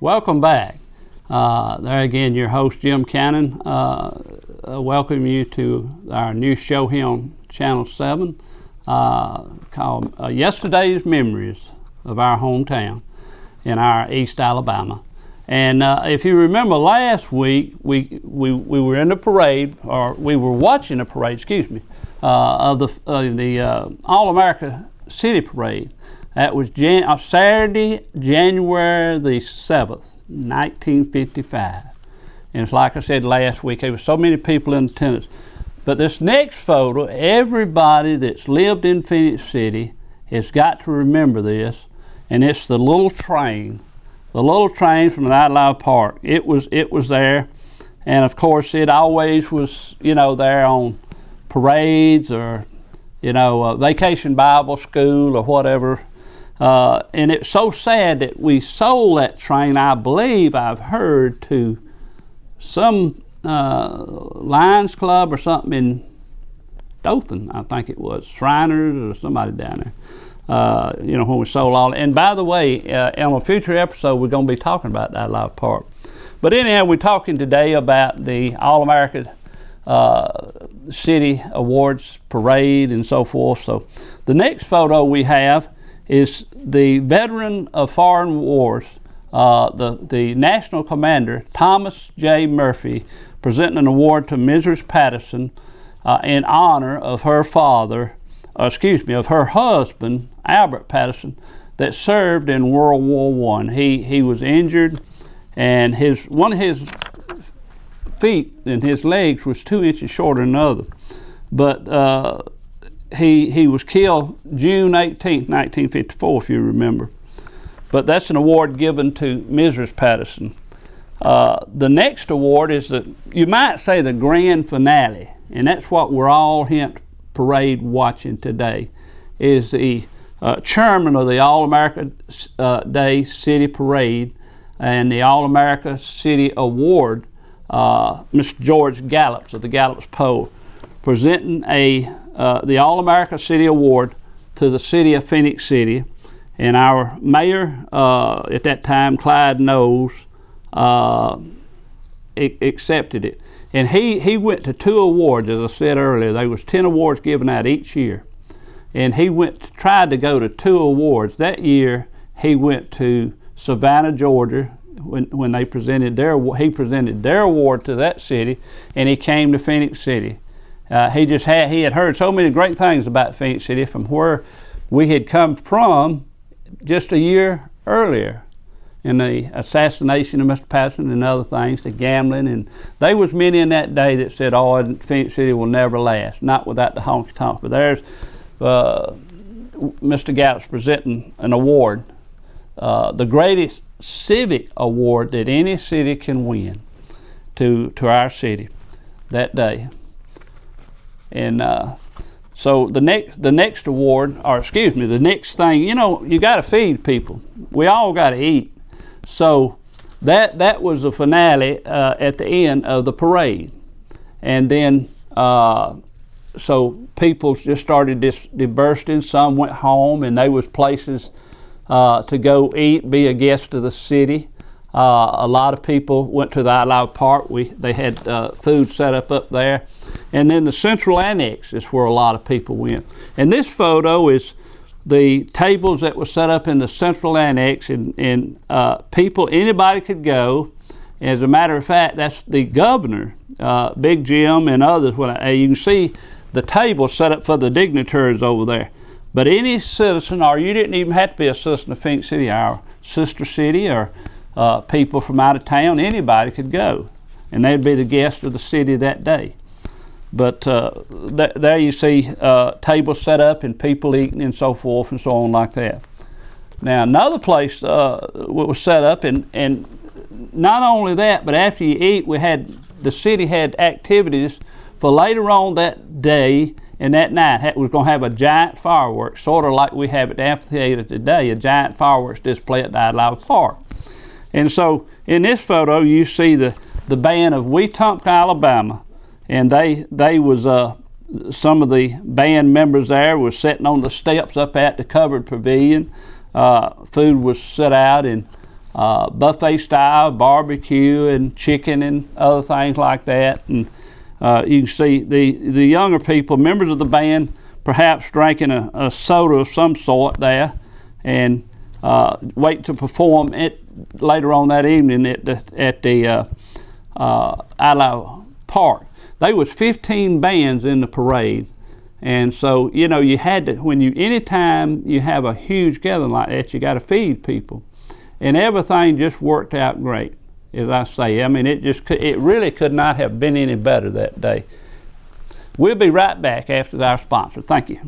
Welcome back. There again, your host Jim Cannon. Welcome you to our new show here on Channel 7 called Yesterday's Memories of Our Hometown in our East Alabama. And if you remember last week, we were in the parade, or we were watching a parade, of the All-America City Parade. That was Saturday, January the 7th, 1955. And it's like I said last week, there were so many people in attendance. But this next photo, everybody that's lived in Phenix City has got to remember this, and it's the little train. The little train from Idlewild Park. It was there, and of course it always was, there on parades or, Vacation Bible School or whatever. And it's so sad that we sold that train, I believe I've heard, to some Lions Club or something in Dothan, I think it was, Shriners or somebody down there. When we sold all. And by the way, on a future episode, we're going to be talking about Idlewild Park. But anyhow, we're talking today about the All-America City Awards Parade and so forth. So the next photo we have is the veteran of foreign wars, the national commander, Thomas J. Murphy, presenting an award to Mrs. Patterson in honor of her of her husband, Albert Patterson, that served in World War I. He was injured, and one of his feet and his legs was 2 inches shorter than the other. But he was killed June 18th, 1954, if you remember. But that's an award given to Mrs. Patterson. The next award is you might say the grand finale, and that's what we're all parade watching today, is the chairman of the All-America Day City Parade and the All-America City Award, Mr. George Gallops of the Gallops Poll, presenting the All-America City Award to the city of Phenix City. And our mayor at that time, Clyde Knowles, accepted it. And he went to 2 awards, as I said earlier. There was 10 awards given out each year. And he tried to go to 2 awards. That year, he went to Savannah, Georgia, when they presented he presented their award to that city, and he came to Phenix City. He had heard so many great things about Phenix City from where we had come from just a year earlier, in the assassination of Mr. Patterson and other things, the gambling, and there was many in that day that said, Phenix City will never last, not without the honky tonk. But there's Mr. Gallops presenting an award, the greatest civic award that any city can win to our city that day. And so the next award, the next thing, you got to feed people. We all got to eat. So that was the finale at the end of the parade. And then so people just started bursting. Some went home, and there was places to go eat, be a guest of the city. A lot of people went to the Idlewild Park. They had food set up there. And then the Central Annex is where a lot of people went. And this photo is the tables that were set up in the Central Annex, and anybody could go. As a matter of fact, that's the governor, Big Jim, and others. You can see the table set up for the dignitaries over there. But any citizen, or you didn't even have to be a citizen of Phenix City, our sister city, or people from out of town, anybody could go, and they'd be the guest of the city that day. But there you see tables set up and people eating and so forth and so on like that. Now another place was set up, and not only that, but after you eat, the city had activities for later on that day and that night. We're going to have a giant fireworks, sort of like we have at the amphitheater today, a giant fireworks display at the Idlewild Park. And so in this photo, you see the band of Wetumpka, Alabama. And they was some of the band members there was sitting on the steps up at the covered pavilion. Food was set out, and buffet style, barbecue and chicken and other things like that. And you can see the younger people, members of the band, perhaps drinking a soda of some sort there, and wait to perform it later on that evening at the Idlewild Park. There was 15 bands in the parade, and so you had to, anytime you have a huge gathering like that, you got to feed people, and everything just worked out great. As I say, I mean, it really could not have been any better that day. We'll be right back after our sponsor. Thank you.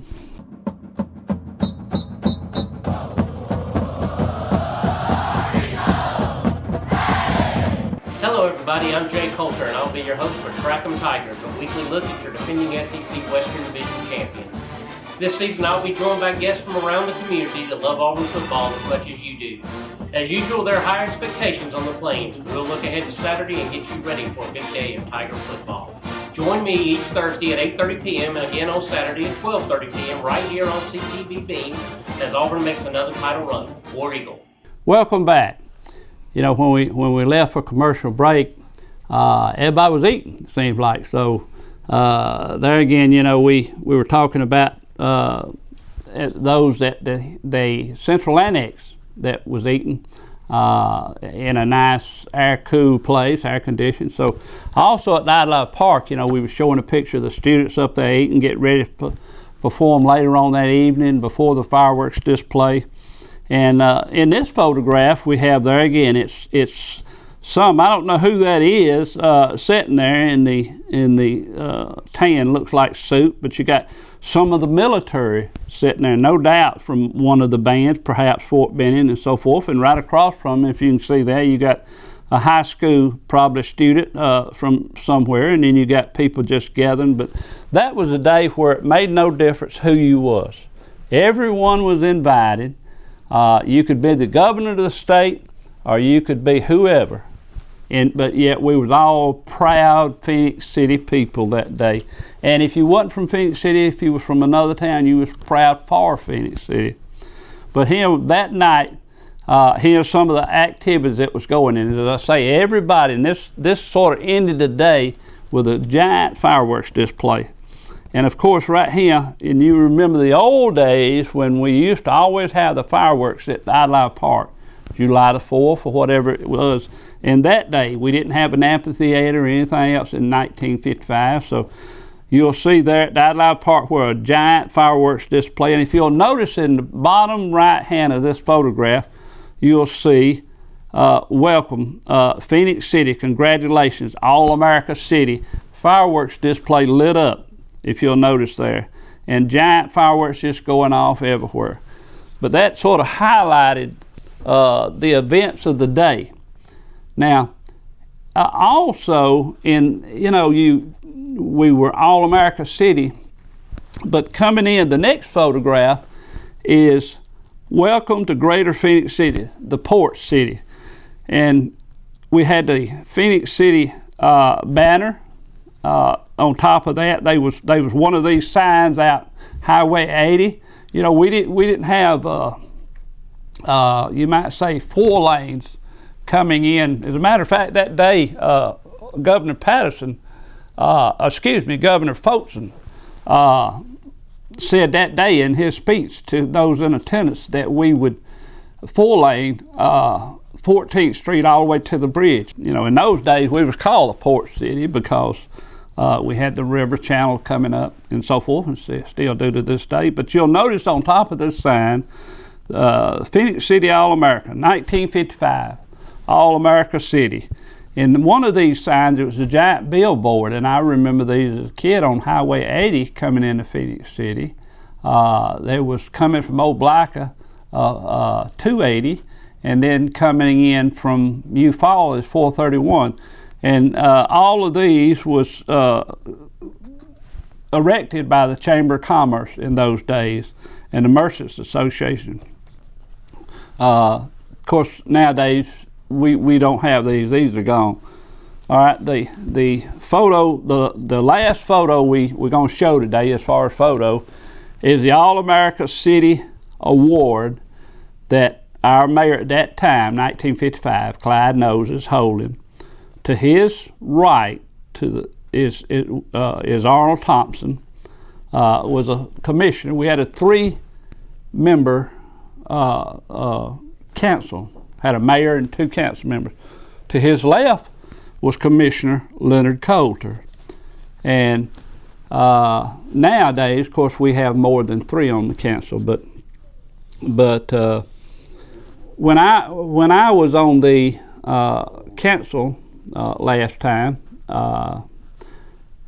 Hello everybody, I'm Jay Coulter and I'll be your host for Track 'em Tigers, a weekly look at your defending SEC Western Division champions. This season I'll be joined by guests from around the community that love Auburn football as much as you do. As usual, there are high expectations on the Plains. We'll look ahead to Saturday and get you ready for a big day of Tiger football. Join me each Thursday at 8:30 p.m. and again on Saturday at 12:30 p.m. right here on CTV Beam as Auburn makes another title run. War Eagle. Welcome back. When we left for commercial break, everybody was eating, it seems like. So there again, we were talking about those that the Central Annex that was eating in a nice air-cooled place, air-conditioned. So also at the Idlewild Park, we were showing a picture of the students up there eating, getting ready to perform later on that evening before the fireworks display. And in this photograph we have there again, it's some, I don't know who that is, sitting there in the tan, looks like soup, but you got some of the military sitting there, no doubt from one of the bands, perhaps Fort Benning and so forth. And right across from them, if you can see there, you got a high school, probably student from somewhere, and then you got people just gathering. But that was a day where it made no difference who you was. Everyone was invited. You could be the governor of the state, or you could be whoever. But yet we was all proud Phoenix City people that day. And if you wasn't from Phoenix City, if you was from another town, you was proud for Phoenix City. But here that night, here's some of the activities that was going on. As I say, everybody, and this sort of ended the day with a giant fireworks display. And of course right here, and you remember the old days when we used to always have the fireworks at the Idlewild Park, July the 4th or whatever it was. And that day, we didn't have an amphitheater or anything else in 1955. So you'll see there at the Idlewild Park where a giant fireworks display. And if you'll notice in the bottom right hand of this photograph, you'll see welcome Phoenix City, congratulations, All-America City. Fireworks display lit up, if you'll notice there. And giant fireworks just going off everywhere. But that sort of highlighted the events of the day. Now, also we were All-America City, but coming in, the next photograph is welcome to Greater Phoenix City, the port city. And we had the Phoenix City banner on top of that. There was one of these signs out Highway 80. We didn't have you might say 4 lanes coming in. As a matter of fact, that day, Governor Folsom said that day in his speech to those in attendance that we would 4-lane 14th Street all the way to the bridge. In those days we was called the Port City because we had the river channel coming up and so forth, and still do to this day. But you'll notice on top of this sign, Phoenix City All-America, 1955. All-America City. In one of these signs, it was a giant billboard, and I remember these as a kid on Highway 80 coming into Phoenix City. They was coming from Old Blacka, 280, and then coming in from Eufaula is 431. And all of these was erected by the Chamber of Commerce in those days and the Merchants Association. Of course, nowadays, we don't have these are gone. All right, the photo, the last photo we're going to show today as far as photo is the All-America City Award that our mayor at that time, 1955, Clyde knows is holding. To his right is Arnold Thompson, was a commissioner. We had a 3-member council, had a mayor and 2 council members. To his left was Commissioner Leonard Coulter. And nowadays, of course, we have more than 3 on the council, but when I was on the council last time,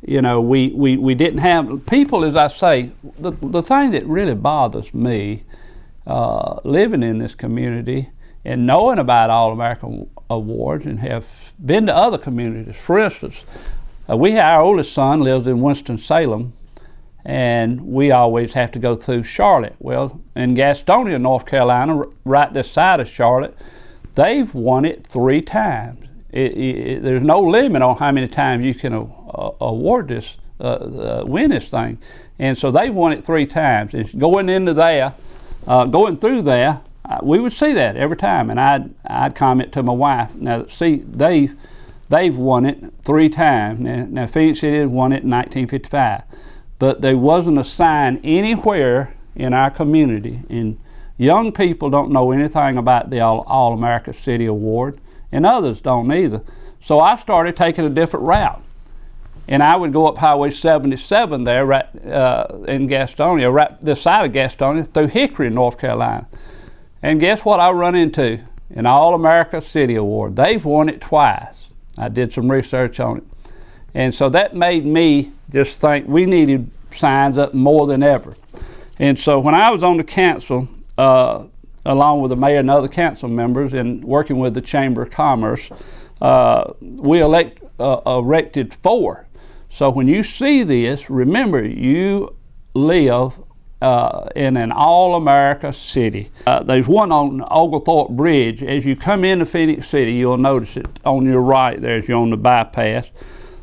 we didn't have people. As I say, the thing that really bothers me living in this community and knowing about All-American Awards and have been to other communities. For instance, our oldest son lives in Winston-Salem, and we always have to go through Charlotte. Well, in Gastonia, North Carolina, right this side of Charlotte, they've won it 3 times. There's no limit on how many times you can award this, win this thing. And so they've won it 3 times. And going through there, we would see that every time, and I'd comment to my wife, now see, they've won it 3 times. Now Phenix City has won it in 1955, but there wasn't a sign anywhere in our community, and young people don't know anything about the All-America City Award, and others don't either. So I started taking a different route, and I would go up Highway 77 there, right in Gastonia, right this side of Gastonia, through Hickory, North Carolina. And guess what I run into? An All-America City Award. They've won it twice. I did some research on it. And so that made me just think we needed signs up more than ever. And so when I was on the council, along with the mayor and other council members and working with the Chamber of Commerce, we erected 4. So when you see this, remember you live in an All-America City. There's one on Oglethorpe Bridge. As you come into Phenix City, you'll notice it on your right there as you're on the bypass.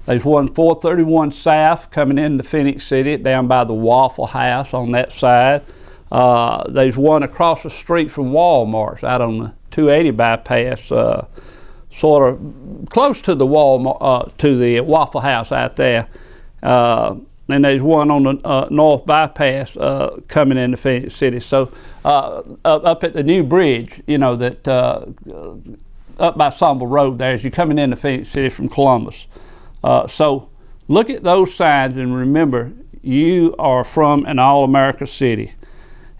There's one 431 South coming into Phenix City down by the Waffle House on that side. There's one across the street from Walmart's out on the 280 bypass, sort of close to the to the Waffle House out there. And there's one on the North Bypass coming into Phenix City. So up at the new bridge, that up by Somerville Road there as you're coming into Phenix City from Columbus. So look at those signs and remember you are from an All-America City.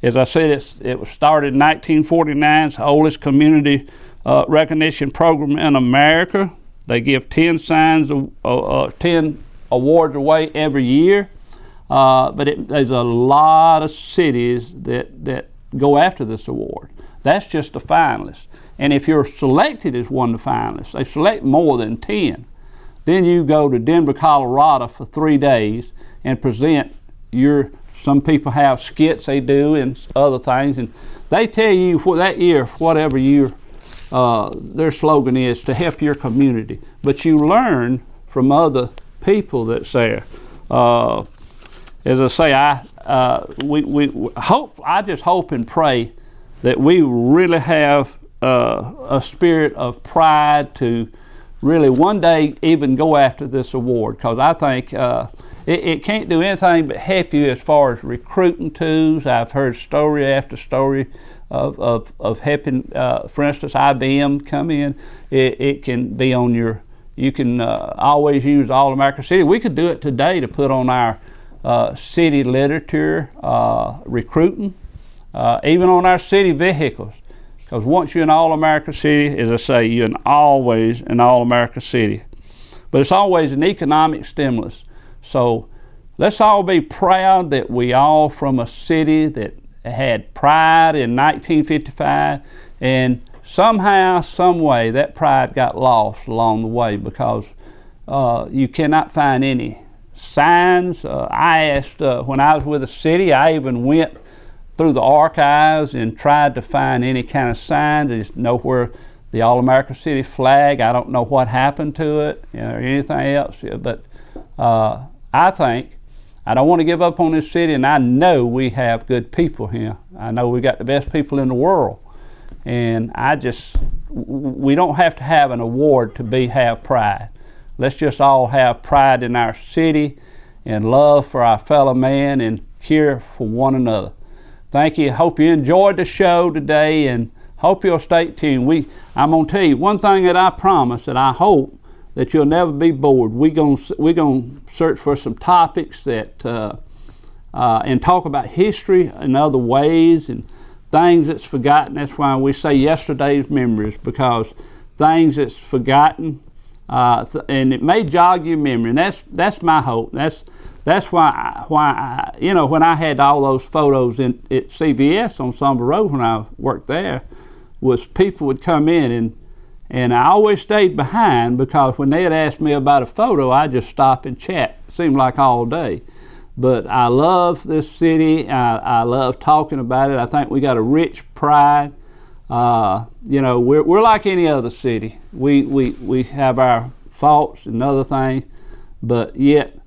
As I said, it was started in 1949. It's the oldest community recognition program in America. They give 10 awards away every year, but there's a lot of cities that go after this award. That's just the finalists. And if you're selected as one of the finalists, they select more than 10. Then you go to Denver, Colorado for 3 days and present some people have skits they do and other things, and they tell you for that year, whatever year their slogan is, to help your community. But you learn from other people that's there. As I say, I just hope and pray that we really have a spirit of pride to really one day even go after this award, because I think it can't do anything but help you as far as recruiting tools. I've heard story after story of helping, for instance, IBM come in. It can be on you can always use All-America City. We could do it today to put on our city literature, recruiting, even on our city vehicles. Because once you're in All-America City, as I say, you're always in All-America City. But it's always an economic stimulus. So let's all be proud that we all from a city that had pride in 1955, and somehow, some way, that pride got lost along the way because you cannot find any signs. I asked, when I was with the city, I even went through the archives and tried to find any kind of signs. I just know where the All-America City flag, I don't know what happened to it, or anything else. But I think, I don't want to give up on this city, and I know we have good people here. I know we got the best people in the world. And we don't have to have an award to have pride. Let's just all have pride in our city and love for our fellow man and care for one another. Thank you. Hope you enjoyed the show today, and hope you'll stay tuned. I'm gonna tell you one thing that I promise, that I hope that you'll never be bored. We're gonna search for some topics that and talk about history in other ways and things that's forgotten. That's why we say yesterday's memories, because things that's forgotten, and it may jog your memory. And that's my hope. That's why I, you know, when I had all those photos at CVS on Summer Road when I worked there, was people would come in and I always stayed behind, because when they had asked me about a photo, I just stop and chat. It seemed like all day. But I love this city. I love talking about it. I think we got a rich pride. You know, we're like any other city. We have our faults and other things, but yet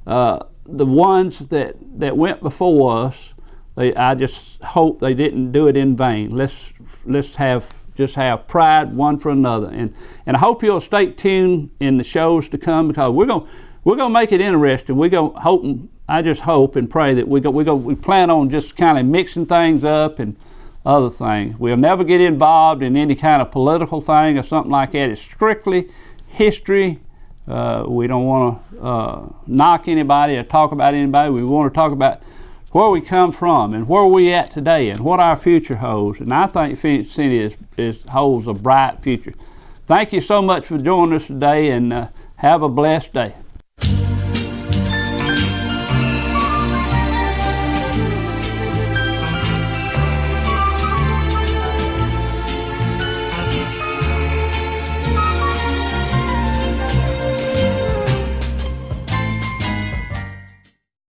the ones that went before us, I just hope they didn't do it in vain. Let's just have pride one for another, and I hope you'll stay tuned in the shows to come, because we're gonna make it interesting. I just hope and pray that we plan on just kind of mixing things up and other things. We'll never get involved in any kind of political thing or something like that. It's strictly history. We don't want to knock anybody or talk about anybody. We want to talk about where we come from and where we at today and what our future holds. And I think Phoenix City holds a bright future. Thank you so much for joining us today, and have a blessed day.